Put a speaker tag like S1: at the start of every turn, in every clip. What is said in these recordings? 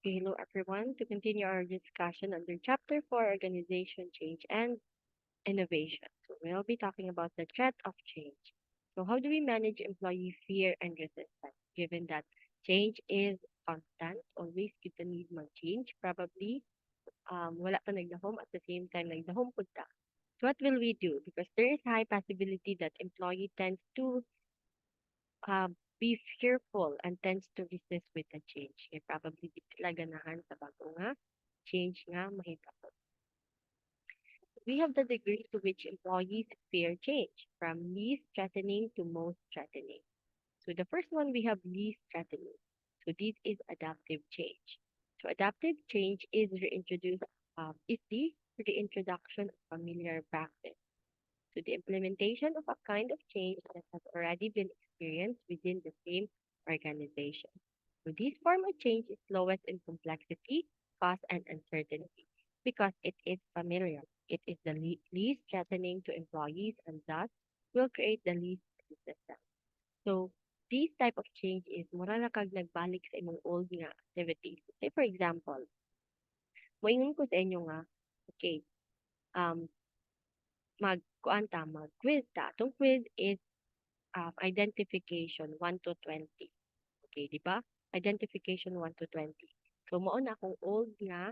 S1: Okay, hello everyone. To continue our discussion under Chapter 4, Organization Change and Innovation. So we'll be talking about the threat of change. So how do we manage employee fear and resistance, given that change is constant, always kita need mag-change, probably wala pa nagdahom at the same time nagdahom pud ta. So what will we do? Because there is high possibility that employee tends to be fearful and tends to resist with the change. Kaya probably di sila ganahan sa bago nga change nga mahita po. We have the degree to which employees fear change, from least threatening to most threatening. So the first one we have least threatening. So this is adaptive change. So adaptive change is the reintroduction of familiar practice. So the implementation of a kind of change that has already been experienced within the same organization. So this form of change is lowest in complexity, cost, and uncertainty because it is familiar. It is the least threatening to employees and thus will create the least resistance. So this type of change is mura na kag nagbalik sa imong old nga activities. Say for example, moingon ko sa inyo nga, okay, um, kuan ta, mag-quiz ta. Itong quiz is identification 1 to 20. Okay, di ba? Identification 1 to 20. So, mao na akong old nga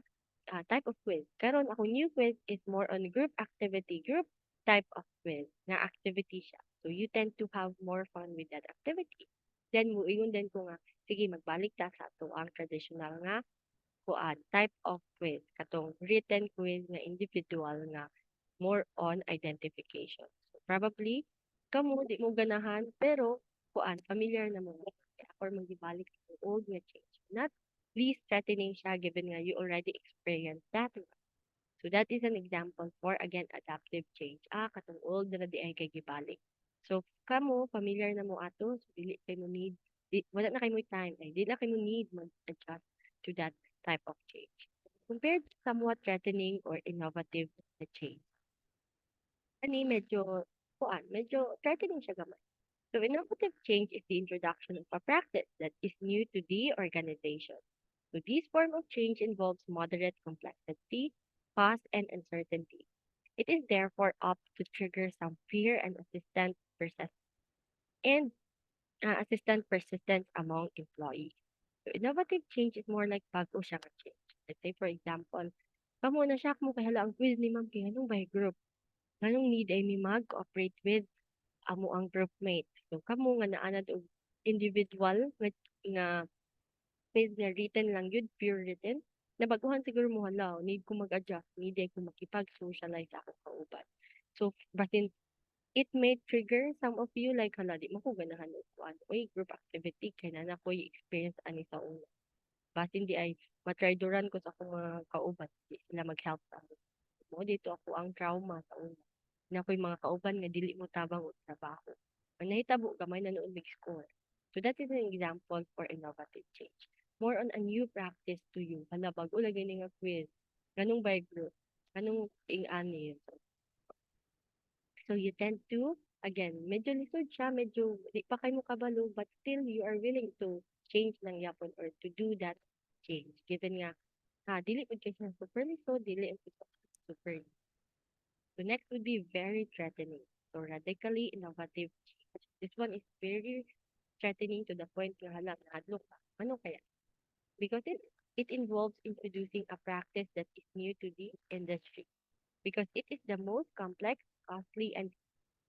S1: type of quiz. Karon akong new quiz is more on group activity, group type of quiz nga activity siya. So, you tend to have more fun with that activity. Then, muingon din ko nga, sige, magbalik ta sa ato ang traditional nga kuan type of quiz. Katong written quiz nga individual nga more on identification. So, probably, kamo di mo ganahan, pero kuan familiar na mo or magibalik sa old nga change. Not least threatening siya given nga you already experienced that one. So that is an example for again adaptive change. Katong old na di ay kay gibalik. So kamo familiar na mo ato, so dili kay mo need wala na kay mo time ay dili na kay mo need mag-adjust to that type of change. Compared to somewhat threatening or innovative na change. Ani medyo threatening siya gamay. So innovative change is the introduction of a practice that is new to the organization. So this form of change involves moderate complexity, cost, and uncertainty. It is therefore up to trigger some fear and and assistant persistence among employees. So innovative change is more like bago siya nga change. Let's say for example, kamo na siya mo kahala ang quiz ni ma'am kay anong by group. Anong need ay mi mag-cooperate with amo ang groupmate. So kamo nga naanad og individual nga quiz nga written lang yun, pure written. Nabaguhan siguro mo hala, need ko mag-adjust, need ay ko makipag-socialize ako kauban. So basin it may trigger some of you like hala, di mo ko ganahan og kuan. Uy, group activity kay na ko experience ani sa una. Basin di ay matryduran ko sa akong mga kauban, di sila mag-help sa akin. Mo dito ako ang trauma sa una na ako'y mga kauban nga dili mo tabang og trabaho. Ang nahitabo gamay na noon score. So that is an example for innovative change. More on a new practice to you. Hala, bago lagay ni nga quiz. Ganong by group. Ganong ing-ani. So you tend to, again, medyo lisod siya, medyo di pa kayo mo kabalo, but still you are willing to change lang yapon or to do that change. Given nga, dili po kayo siya super lisod, dili po super. So next would be very threatening. So radically innovative change. This one is very threatening to the point nga hala, nahadlok ka. Ano kaya? Because it involves introducing a practice that is new to the industry. Because it is the most complex, costly, and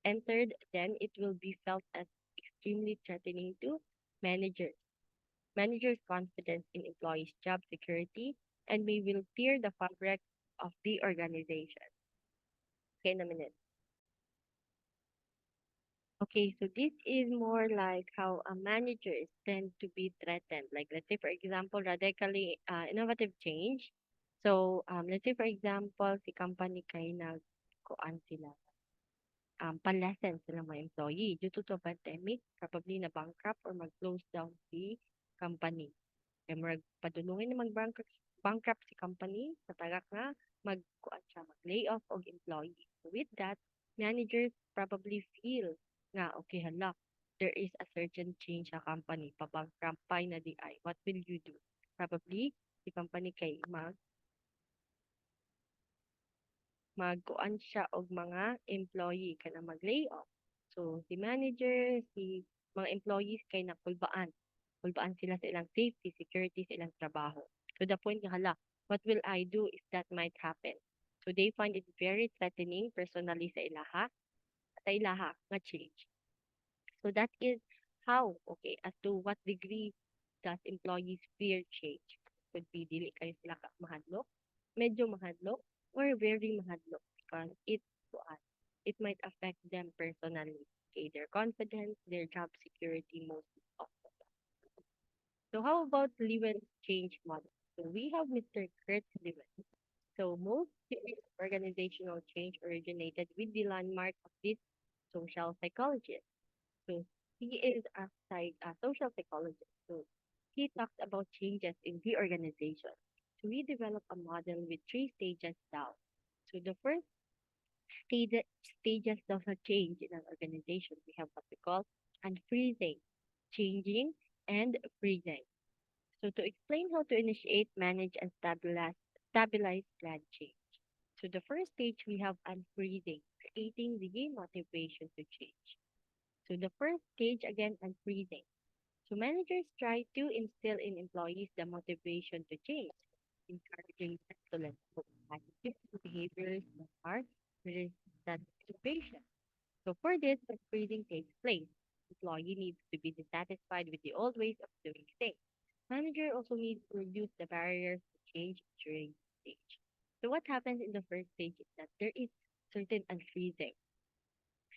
S1: entered, then it will be felt as extremely threatening to managers. Managers' confidence in employees' job security and may will tear the fabric of the organization. Okay, in a minute. Okay, so this is more like how a manager is tend to be threatened. Like let's say for example, radically innovative change. So let's say for example, si company kay nag-kuan sila panlesen sila mga employee due to the pandemic, probably na bankrupt or mag-close down si company. Kaya murag padulungin na bankrupt si company sa tagak nga mag-kuan siya mag-lay off og employee. So with that, managers probably feel nga okay hala, there is a certain change sa company, pabankrupt na di ay. What will you do? Probably Si company kay magkuan siya og mga employee kana mag-lay off. So si manager, si mga employees kay nakulbaan. Kulbaan sila sa ilang safety, security sa ilang trabaho. To the point nga hala, what will I do if that might happen? So they find it very threatening personally sa ilaha nga change. So that is how, okay, as to what degree does employees fear change? Could be dili kayo sila mahadlok, medyo mahadlok, or very mahadlok because it might affect them personally. Okay, their confidence, their job security, most of them. So how about Lewin change model? So we have Mr. Kurt Lewin. So most serious organizational change originated with the landmark of this social psychologist. So he is a social psychologist. So he talks about changes in the organization. So we develop a model with three stages down. So the first stage, stages of a change in an organization, we have what we call unfreezing, changing, and freezing. So to explain how to initiate, manage, and stabilize planned change. So the first stage we have unfreezing, creating the motivation to change. So the first stage again unfreezing. So managers try to instill in employees the motivation to change, encouraging them to let go of attitudes and behaviors that are resistant motivation. So for this, unfreezing takes place. Employee needs to be dissatisfied with the old ways of doing things. Manager also needs to reduce the barriers to change during this stage. So what happens in the first stage is that there is certain unfreezing.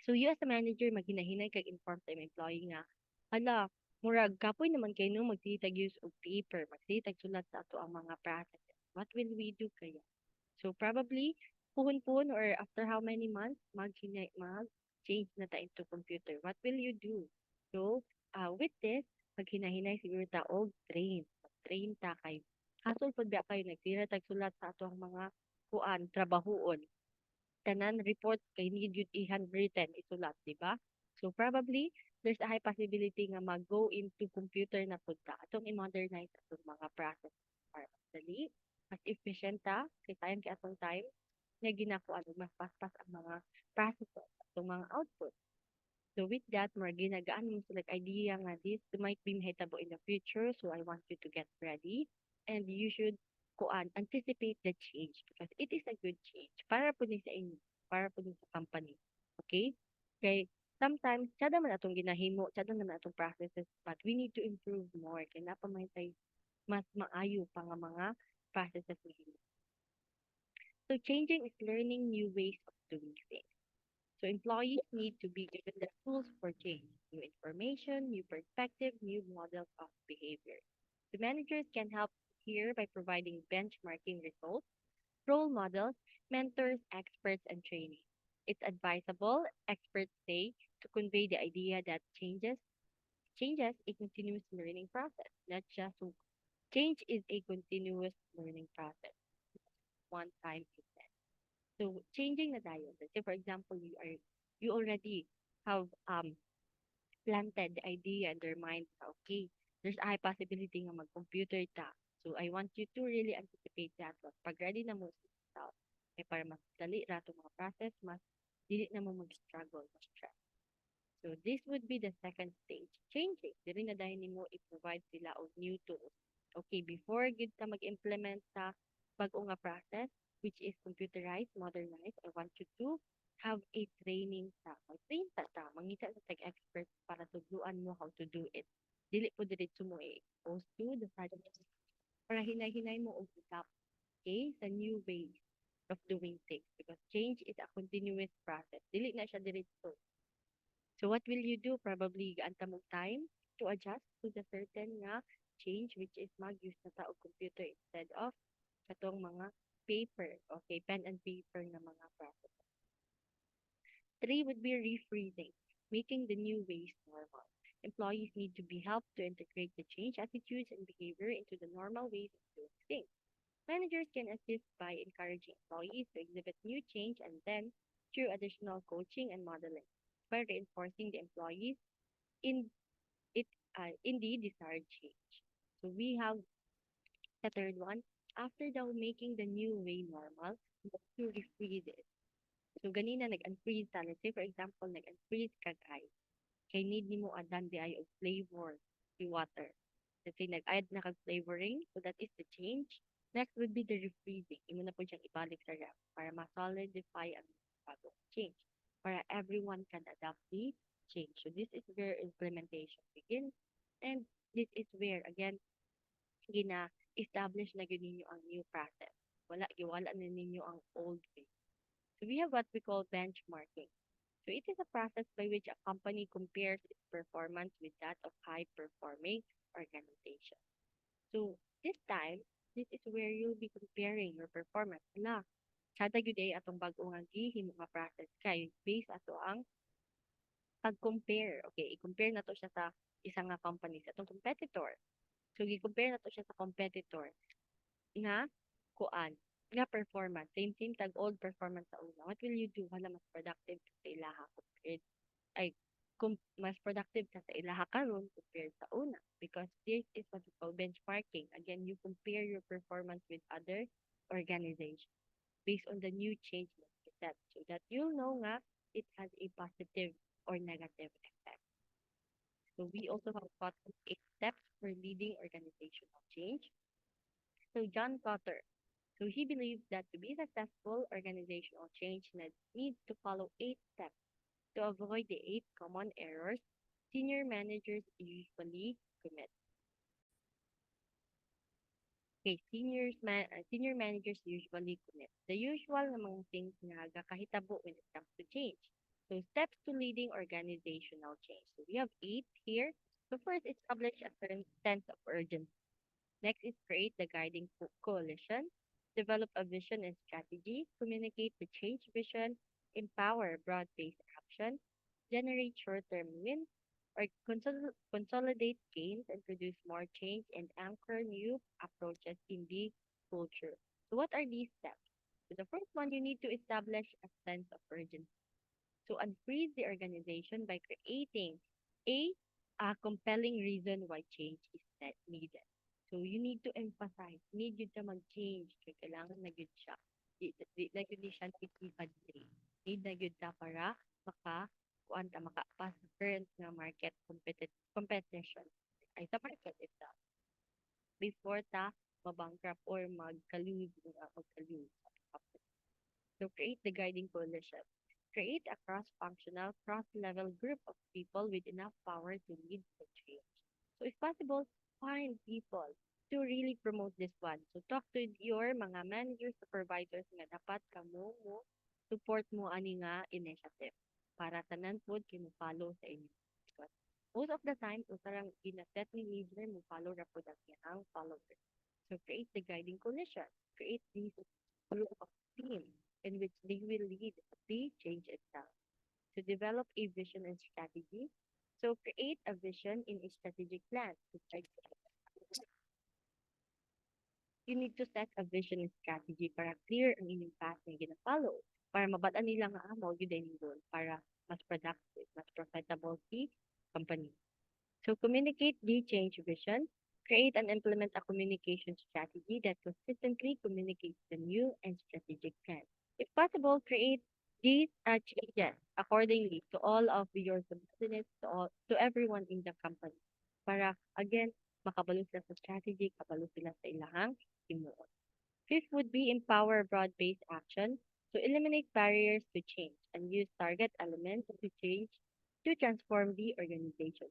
S1: So you as a manager, maghinahinay kag inform sa imong employee nga, hala, murag kapoy naman kayo no, magsitag use of paper, magsitag sulat sa ato ang mga processes. What will we do kaya? So probably, puhon-puhon or after how many months, mag-change na ta into computer. What will you do? So, with this, maghinahinay siguro ta og train. Train ta kay hasol pud ba kayo nagtira tag sulat sa ato ang mga trabahoon tanan report kay need yun i-handwritten isulat, di ba? So probably there's a high possibility nga mag-go into computer na pud ta atong i-modernize atong mga process para mas dali, mas efficient ta kay time kay atong time nga ginakuan mas paspas ang mga processes atong mga output. So with that, more ginagaan mo select idea nga this might be mahitabo in the future. So I want you to get ready and you should anticipate the change because it is a good change para po ni sa inyo, para po ni sa company. Okay? Kay sometimes, sada man atong ginahimo, sada man atong processes, but we need to improve more. Kaya napamahitay mas maayo pa nga mga processes na himo. So changing is learning new ways of doing things. So employees need to be given the tools for change, new information, new perspective, new models of behavior. The managers can help here by providing benchmarking results, role models, mentors, experts, and training. It's advisable, experts say, to convey the idea that changes a continuous learning process, not just change is a continuous learning process, one time event. So changing the diet. Let's say for example, you already have planted the idea in their mind, okay, there's a high possibility nga mag-computer ta. So I want you to really anticipate that. But pag ready na mo sa para mas dali ra itong mga process, mas dili na mo mag-struggle, mag-stress. So this would be the second stage, changing. Dili na dahil nimo i-provide sila og new tools. Okay, before gid ta mag-implement sa bag-o nga process, which is computerized, modernized, I want you to have a training sa mag-train ta, mangita sa tag-expert para tudluan mo how to do it. Dili po diretso mo i-expose to the subject para hinay-hinay mo og adapt, okay, sa new ways of doing things because change is a continuous process. Dili na siya diretso. So what will you do? Probably gaanta mo time to adjust to the certain nga change which is mag-use na ta og computer instead of katong mga paper, okay, pen and paper na mga process. Three would be refreezing, making the new ways normal. Employees need to be helped to integrate the change attitudes and behavior into the normal ways of doing things. Managers can assist by encouraging employees to exhibit new change and then through additional coaching and modeling by reinforcing the employees in it in the desired change. So we have The third one, after daw making the new way normal, to refreeze it. So, ganina nag-unfreeze ta. Let's say, for example, nag-unfreeze ka guys. Kay need nimo adan di ay og flavor si water. Let's say nag-add na kag flavoring, so that is the change. Next would be the refreezing. Imo na po siyang ibalik sa ref para ma-solidify ang bagong change. Para everyone can adapt the change. So this is where implementation begins. And this is where, again, gina-establish na gyud ninyo ang new process. Wala na ninyo ang old way. So we have what we call benchmarking. So it is a process by which a company compares its performance with that of high-performing organization. So this time, this is where you'll be comparing your performance. Hala, sada gyud ay atong bag-o nga gihimo nga process kay based ato ang pag-compare. Okay, i-compare na to siya sa isang nga company sa atong competitor. So i-compare na to siya sa competitor nga kuan nga performance. Same tag old performance sa una. What will you do? Hala, mas productive ka sa ilaha compared ay mas productive ka sa ilaha karon compared sa una because this is what we call benchmarking. Again, you compare your performance with other organizations based on the new change that you set so that you'll know nga it has a positive or negative effect. So we also have got 8 steps for leading organizational change. So John Cotter, so he believes that to be successful, organizational change needs to follow 8 steps. To avoid the 8 common errors, senior managers usually commit. Okay, senior managers usually commit. The usual na mga things nga gakahitabo when it comes to change. So steps to leading organizational change. So we have 8 here. So first, establish a certain sense of urgency. Next is create the guiding coalition, develop a vision and strategy, communicate the change vision, empower broad-based action, generate short-term wins, or consolidate gains and produce more change and anchor new approaches in the culture. So what are these steps? So the first one, you need to establish a sense of urgency to unfreeze the organization by creating a compelling reason why change is needed. So you need to emphasize, need yun siya mag-change, kaya kailangan na yun siya. Na yun siya titipad day. Need na yun siya para kuan ta makapas sa current nga market competition ay sa market itself before ta mabankrupt or magkalose. So create the guiding coalition. Create a cross-functional, cross-level group of people with enough power to lead the change. So if possible, find people to really promote this one. So talk to your mga managers, supervisors nga dapat kamo mo support mo ani nga initiative para tanan pod kay mo follow sa inyo. Because most of the time, usarang ginaset ni leader mo follow ra pod ang followers. So create the guiding coalition. Create this group of team in which they will lead the change itself. To develop a vision and strategy. So create a vision in a strategic plan. You need to set a vision and strategy para clear ang inyong path na gina-follow. Para mabatan nila nga amo, yun din goal. Para mas productive, mas profitable si company. So communicate the change vision. Create and implement a communication strategy that consistently communicates the new and strategic plan. If possible, create these changes accordingly to all of your subordinates, to everyone in the company. Para, again, makabalo sila sa strategy, kabalo sila sa ilahang timuon. Fifth would be empower broad-based action to eliminate barriers to change and use target elements to change to transform the organization.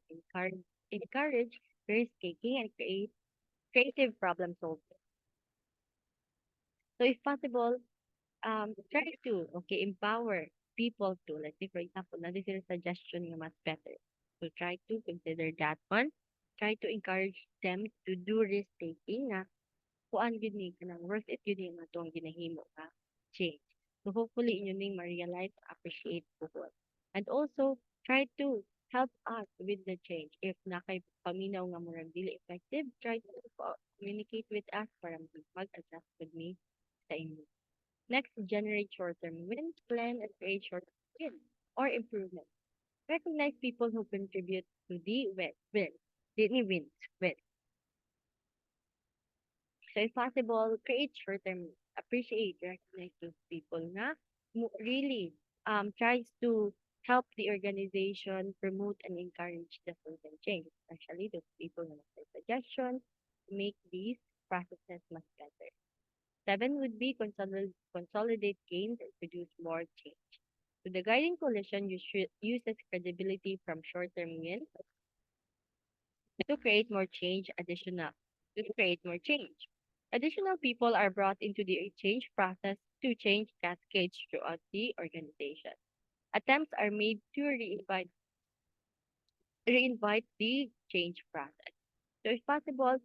S1: Encourage risk-taking and create creative problem solving. So if possible, try to, okay, empower people to, let's say, for example, na this is a suggestion nga mas better. So try to consider that one. Try to encourage them to do risk-taking nga kuan gyud ni kanang worth it gyud ni nga tuang ginahimo nga change. So hopefully inyo ning ma-realize, appreciate po. And also try to help us with the change. If nakay paminaw nga murag dili effective, try to communicate with us para mag-adjust with me sa inyo. Next, generate short-term wins, plan and create short-term wins or improvement. Recognize people who contribute to the wins. Wins. So if possible, create short-term, appreciate, recognize those people na really tries to help the organization promote and encourage the certain change, especially those people who have suggestions to make these processes much better. Seven would be consolidate gains and produce more change. So the guiding coalition uses credibility from short-term wins to create more change additional to create more change. Additional people are brought into the change process to change cascades throughout the organization. Attempts are made to reinvite the change process. So if possible,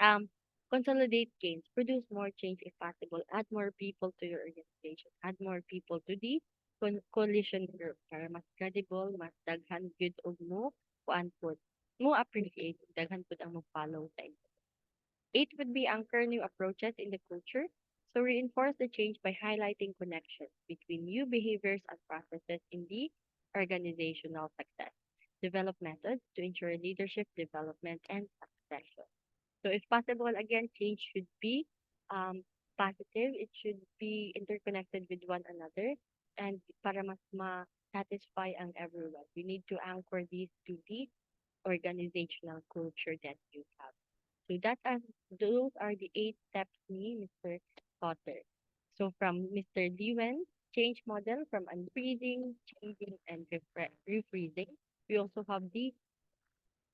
S1: um, consolidate gains, produce more change if possible, add more people to your organization, add more people to the coalition group para mas credible, mas daghan good og mo kuan pod mo appreciate daghan pod ang mo follow sa inyo. Eight would be anchor new approaches in the culture. So reinforce the change by highlighting connections between new behaviors and processes in the organizational success. Develop methods to ensure leadership development and succession. So if possible, again, change should be positive. It should be interconnected with one another. And para mas ma-satisfy ang everyone, you need to anchor these to the organizational culture that you have. So those are the 8 steps ni Mr. Potter. So from Mr. Dewen, change model from unfreezing, changing, and refreezing. We also have the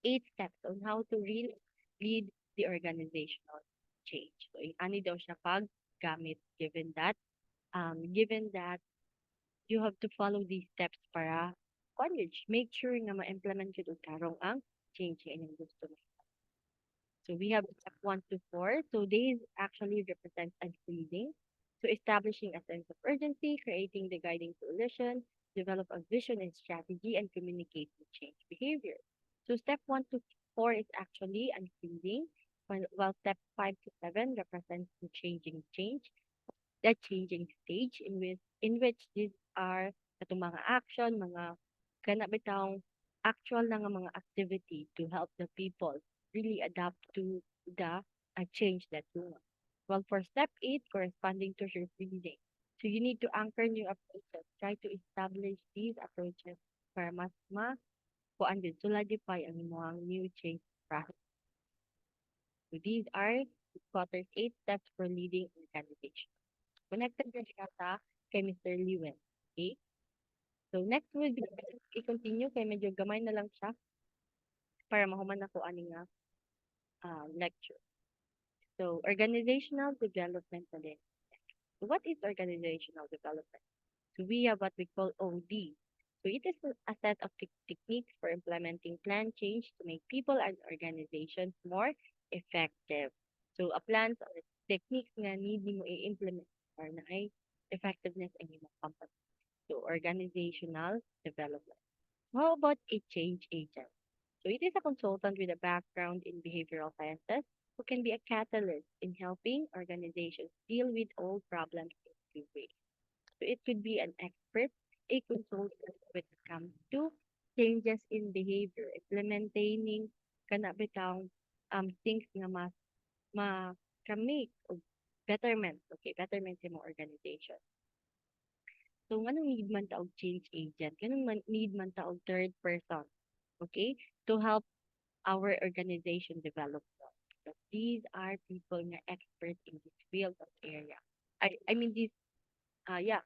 S1: 8 steps on how to really lead the organizational change. So, ani daw siya paggamit given that you have to follow these steps para college, make sure nga ma-implement yun og tarong ang change nga inyong gusto. So we have step 1 to 4. So these actually represent unfreezing. So establishing a sense of urgency, creating the guiding coalition, develop a vision and strategy, and communicate with change behavior. So step 1 to 4 is actually unfreezing, while step 5 to 7 represents the change, that changing stage in which these are katong mga action, mga kana bitawng actual na nga mga activity to help the people really adapt to the change that you want. Well, for step 8, corresponding to your reading. So you need to anchor new approaches. Try to establish these approaches para mas kuan din, solidify ang imong new change process. So these are Potter's 8 steps for leading organization. Connected na siya sa kay Mr. Lewin. Okay? So next will be i-continue kay medyo gamay na lang siya para mahuman ako ani nga lecture. So organizational development na din. So what is organizational development? So we have what we call OD. So it is a set of techniques for implementing plan change to make people and organizations more effective. So a plan or techniques nga need mo i-implement para na ay effectiveness ang imong company. So organizational development. How about a change agent? So it is a consultant with a background in behavioral sciences who can be a catalyst in helping organizations deal with old problems in two ways. So it could be an expert, a consultant when it comes to changes in behavior, implementing kana bitang things nga mas ma-make o betterment, okay, betterment sa mga organization. So, anong need man ta og change agent? Ganun man need man ta og third person, okay, to help our organization develop well. So these are people nga expert in this field of area. I mean this yeah,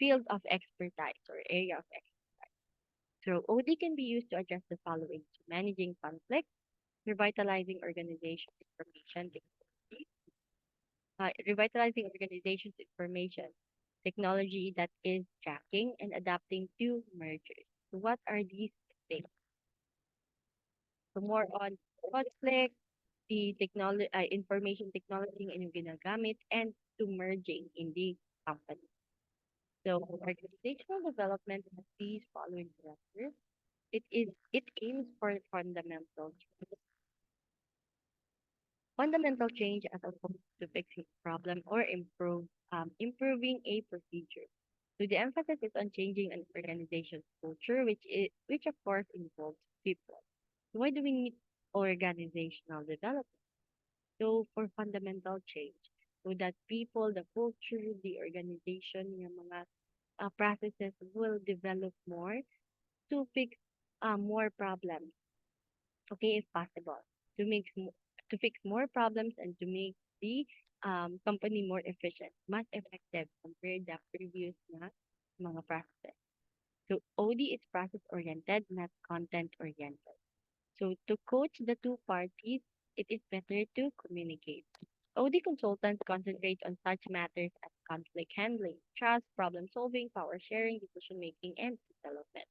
S1: field of expertise or area of expertise. So OD can be used to address the following: so managing conflict, revitalizing organization information technology, revitalizing organization's information technology that is tracking and adapting to mergers. So what are these things? So more on conflict, the technology, information technology nga inyong ginagamit, and to merging in the company. So organizational development has these following directors. It aims for fundamental change as opposed to fixing a problem or improving a procedure. So the emphasis is on changing an organization's culture, which of course involves people. So why do we need organizational development? So for fundamental change, so that people, the culture, the organization, yung mga processes will develop more to fix more problems, okay, if possible, to make to fix more problems and to make the company more efficient, much effective compared to the previous na mga processes. So OD is process oriented, not content oriented. So to coach the two parties, it is better to communicate. OD consultants concentrate on such matters as conflict handling, trust, problem solving, power sharing, decision making, and development.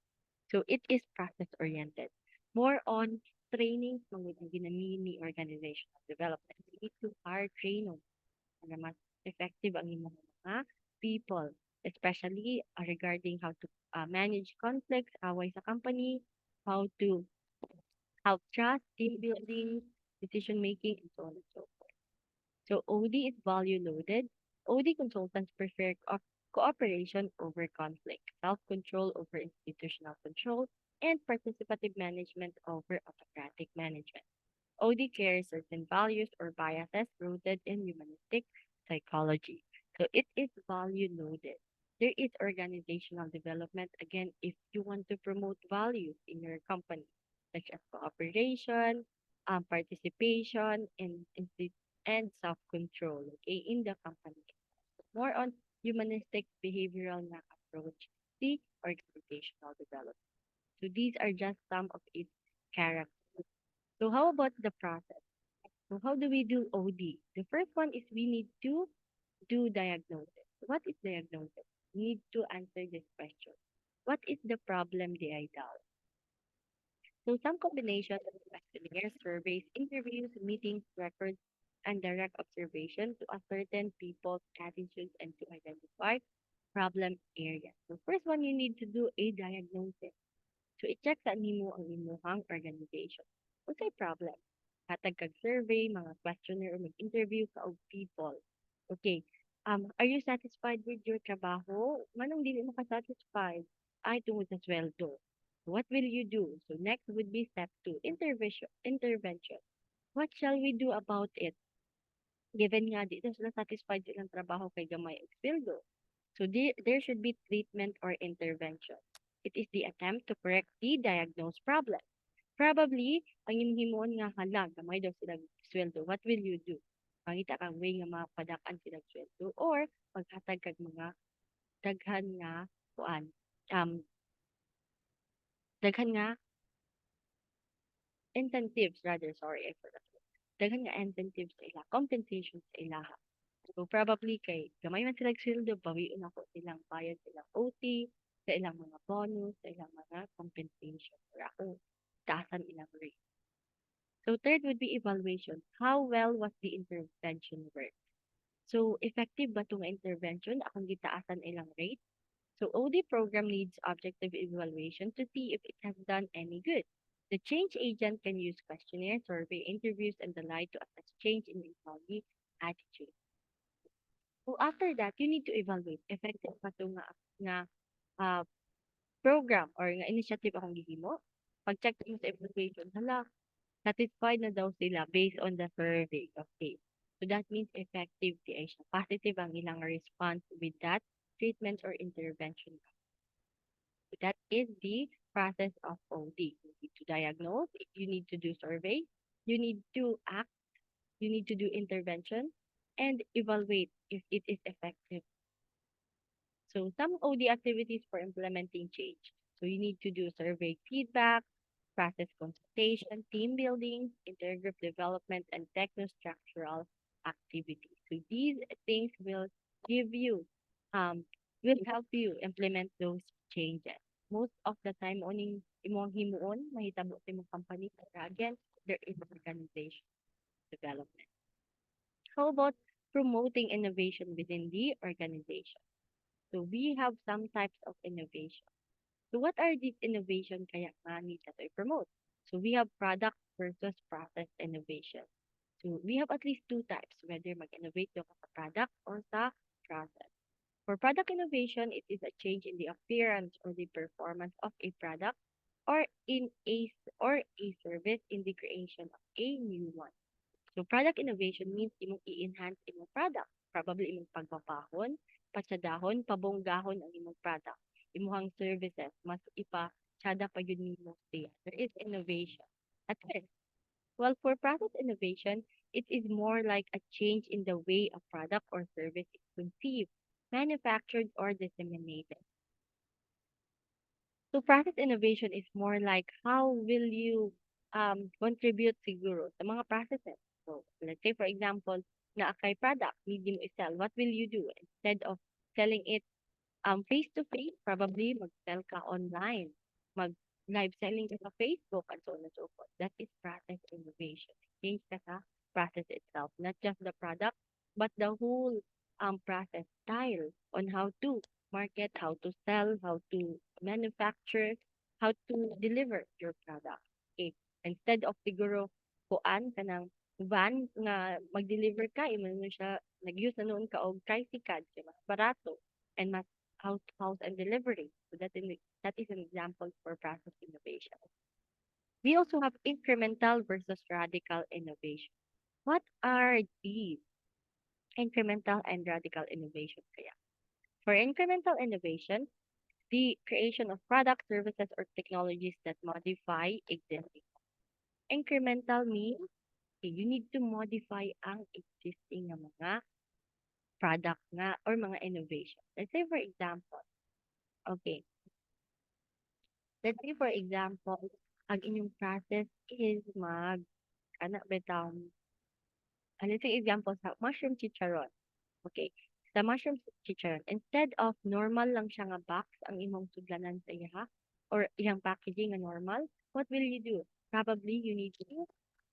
S1: So it is process oriented. More on training mga ginamini organizational development. You need to hire trainers para mas effective ang inyong mga people, especially regarding how to manage conflicts, away sa company, how to help trust, team building, decision making, and so on and so forth. So OD is value loaded. OD consultants prefer cooperation over conflict, self-control over institutional control, and participative management over autocratic management. OD carries certain values or biases rooted in humanistic psychology. So it is value loaded. There is organizational development, again, if you want to promote values in your company, such as cooperation, participation, and self-control, okay, in the company. More on humanistic behavioral na approach, the organizational development. So these are just some of its characters. So how about the process? So how do we do OD? The first one is we need to do diagnosis. What is diagnosis? We need to answer this question. What is the problem they identify? So some combination of questionnaires, surveys, interviews, meetings, records, and direct observation to ascertain people's attitudes and to identify problem areas. So first one, you need to do a diagnosis. So i-check sa nimo ang imuhang organization. Unsay problem? Hatag kag survey, mga questionnaire o mag-interview ka og people. Okay. Are you satisfied with your trabaho? Manong dili mo ka satisfied? Ay tungod sa sweldo. What will you do? So next would be step 2, intervention. Intervention. What shall we do about it? Given nga di na sila satisfied sa ilang trabaho kay gamay og sweldo. So there should be treatment or intervention. It is the attempt to correct the diagnosed problem. Probably, ang himhimon nga hala, gamay daw silang sweldo. What will you do? Pangita kang way nga mapadakan silang sweldo or paghatag kag mga daghan nga kuan um daghan nga incentives rather, sorry, I forgot. Daghan nga incentives sa ila, compensation sa ila. So probably kay gamay man sila sweldo, bawiin ako silang bayad silang OT, sa ilang mga bonus, sa ilang mga compensation. Or ako, taasan ilang rate. So third would be evaluation. How well was the intervention work? So effective ba itong intervention? Akong gitaasan ilang rate? So OD program needs objective evaluation to see if it has done any good. The change agent can use questionnaire, survey, interviews, and the like to assess change in employee attitude. So after that, you need to evaluate effective ba ito nga uh, program or nga initiative akong gihimo. Pag-check mo sa evaluation, hala, satisfied na daw sila based on the survey. Okay. So that means effective di ay siya. Positive ang ilang response with that treatment or intervention. So that is the process of OD. You need to diagnose, you need to do survey, you need to act, you need to do intervention, and evaluate if it is effective. So some OD activities for implementing change. So you need to do survey feedback, process consultation, team building, intergroup development, and techno-structural activities. So these things give you, will help you implement those changes. Most of the time, oning imong himuon, mahitabo sa imong company, pero again, there is organization development. How about promoting innovation within the organization? So we have some types of innovation. So what are these innovation kaya nga nita to promote? So we have product versus process innovation. So we have at least two types, whether mag-innovate ka sa product or sa process. For product innovation, it is a change in the appearance or the performance of a product or in a or a service in the creation of a new one. So product innovation means imong i-enhance imong product. Probably imong pagpapahon, patsadahon, pabonggahon ang imong product. Imuhang services, mas ipa-tsada pa yun nimo siya. There is innovation. At first, well, for process innovation, it is more like a change in the way a product or service is conceived, manufactured, or disseminated. So process innovation is more like how will you contribute siguro sa mga processes. So let's say for example, na kay product, need mo i-sell. What will you do? Instead of selling it face to face, probably mag-sell ka online, mag live selling ka sa Facebook and so on and so forth. That is process innovation. Change ka sa process itself, not just the product, but the whole process style on how to market, how to sell, how to manufacture, how to deliver your product. Okay. Instead of siguro kuan ka ng van nga mag-deliver ka, imo na siya nag-use na noon ka og tricycle, mas barato and mas house to house and delivery. So that is an example for process innovation. We also have incremental versus radical innovation. What are these incremental and radical innovation kaya? For incremental innovation, the creation of products, services, or technologies that modify existing. Incremental means okay, you need to modify ang existing na mga product nga or mga innovation. Let's say for example, okay, let's say, for example, ang inyong process is anak betang, let's say example sa mushroom chicharon. Okay. Sa mushroom chicharon, instead of normal lang siya nga box ang imong sudlanan sa iya, or iyang packaging nga normal, what will you do? Probably you need to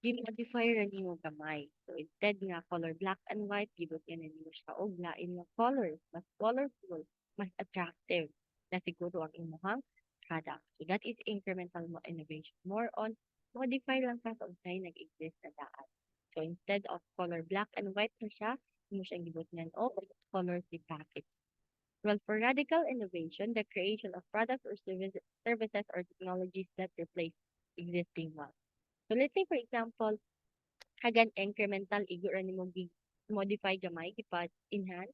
S1: i-modify ra nimo gamay. So instead nga color black and white, gibot yan nimo siya og lain nga colors, mas colorful, mas attractive na siguro ang imong product. So that is incremental mo innovation. More on modify lang sa unsay nag-exist na daan. So instead of color black and white na siya, mo siyang gibutnan o color si package. Well, for radical innovation, the creation of products or services or technologies that replace existing ones. So let's say for example, hagan incremental igo ra nimo modify gamay ipa enhance.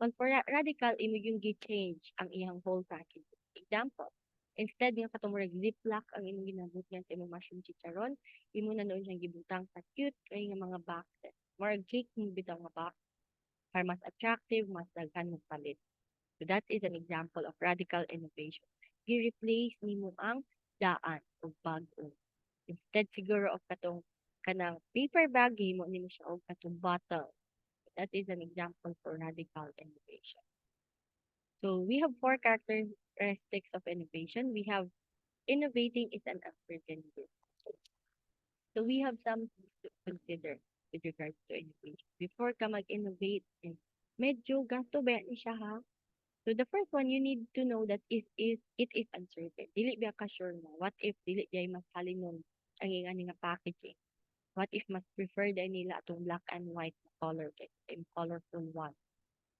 S1: Well, for radical imo yung gi-change ang iyang whole package. Example, instead nga katong ziplock ang imong ginabot niyan sa imong mushroom chicharon, imo na noon siyang gibutang sa cute kay nga mga boxes. More cake mo bitaw nga box para mas attractive, mas daghan mo palit. So that is an example of radical innovation. Gi-replace nimo ang daan o bag-o. Instead siguro of katong kanang paper bag, himo nimo siya og katong bottle. That is an example for radical innovation. So we have four characteristics of innovation. We have innovating is an uncertain business. So we have some things to consider with regards to innovation. Before ka mag-innovate, medyo gasto ba ni siya ha? So the first one, you need to know that it is uncertain. Dili ba ka sure mo? What if dili jay mas halinon ang nga packaging? What if mas prefer din nila atong black and white na color kay colorful one?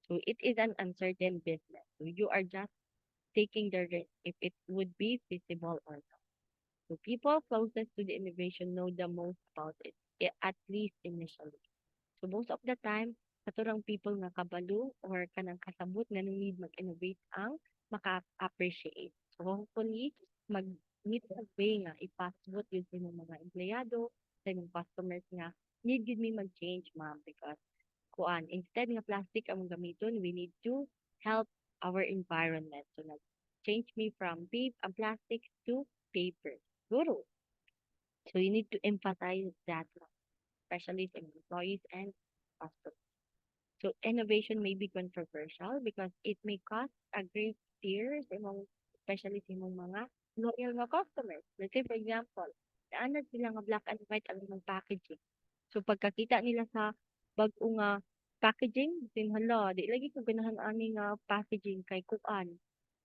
S1: So it is an uncertain business. So you are just taking the risk if it would be feasible or not. So people closest to the innovation know the most about it, at least initially. So most of the time, katurang people nga kabalo or kanang kasabot nga nung need mag-innovate ang maka-appreciate. So hopefully, mag-meet a way nga ipasabot yun sa inyong mga empleyado, sa inyong customers nga, need yun me mag-change ma'am because kuan, instead nga plastic ang gamiton, we need to help our environment. So nag-change me from plastic to paper. Guru. So you need to emphasize that especially sa employees and customers. So innovation may be controversial because it may cause a great fear sa imong, especially sa imong mga loyal nga customers. Let's say for example, naanad sila nga black and white ang imong packaging. So pagkakita nila sa bag-o nga packaging, sin hala, di lagi ko ganahan ani nga packaging kay kuan.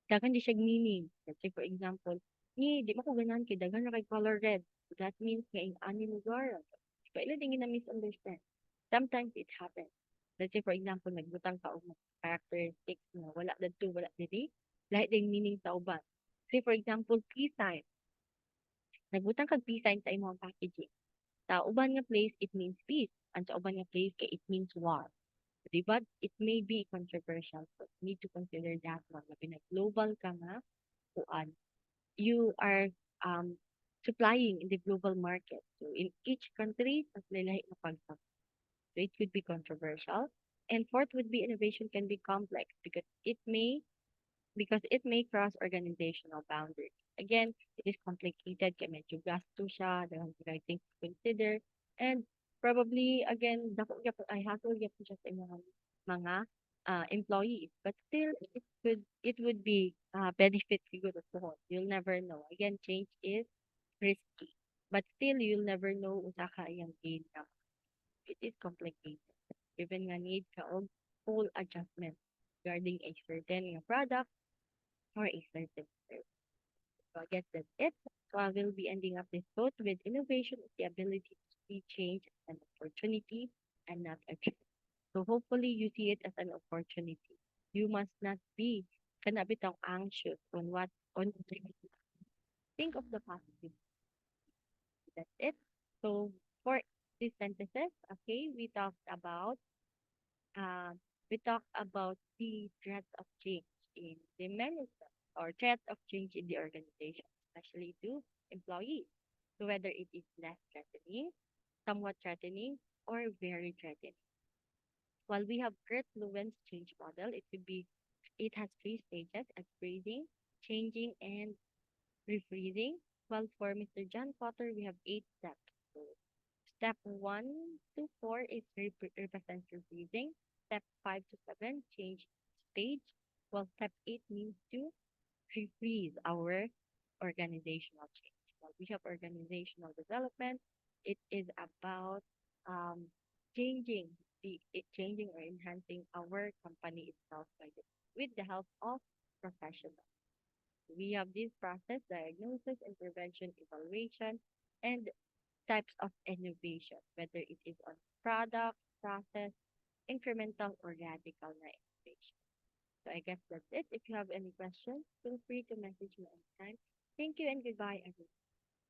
S1: Daghan di siya meaning. Let's say for example, ni di mo ko ganahan kay daghan na kay color red. So that means nga in ani lugar. Kaya din na misunderstand. Sometimes it happens. Let's say for example, nagbutang ka og mga characteristics na wala dadto, wala diri, lahi ding meaning sa uban. Say for example, peace sign. Nagbutang kag peace sign sa imong packaging. Sa uban nga place, it means peace. And sa uban nga place, kay it means war. Di ba? It may be controversial, but you need to consider that one. Labi na global ka nga, kuan. You are um, supplying in the global market. So in each country, mas lilahi na pagsak. So it could be controversial. And fourth would be innovation can be complex because it may cross organizational boundaries. Again, it is complicated, kaya medyo gasto siya, there are mga things to consider, and probably, again, I hassle gyapon siya sa mga employees. But still, it would be benefit siguro to. You'll never know. Again, change is risky. But still, you'll never know unsa ka iyang gain na. It is complicated. Even nga need ka og full adjustment regarding a certain nga product or a certain service. So I guess that's it. So I will be ending up this quote with innovation is the ability to see change as an opportunity and not a threat. So hopefully you see it as an opportunity. You must not be cannot be too anxious on what think of the positive. That's it. So for these sentences, okay, uh, we talked about the threat of change in the management or threat of change in the organization, especially to employees. So whether it is less threatening, somewhat threatening, or very threatening. While we have Kurt Lewin's change model, it has three stages: upgrading, changing, and refreezing. While for Mr. John Potter, we have eight steps. So step 1 to 4 is represents refreezing. Step 5 to 7 change stage. While step 8 means to refreeze our organizational change. While we have organizational development, it is about um, changing changing or enhancing our company itself with the help of professionals. We have this process: diagnosis, intervention, evaluation, and types of innovation, whether it is on product, process, incremental, or radical na innovation. So I guess that's it. If you have any questions, feel free to message me anytime. Thank you and goodbye, everyone.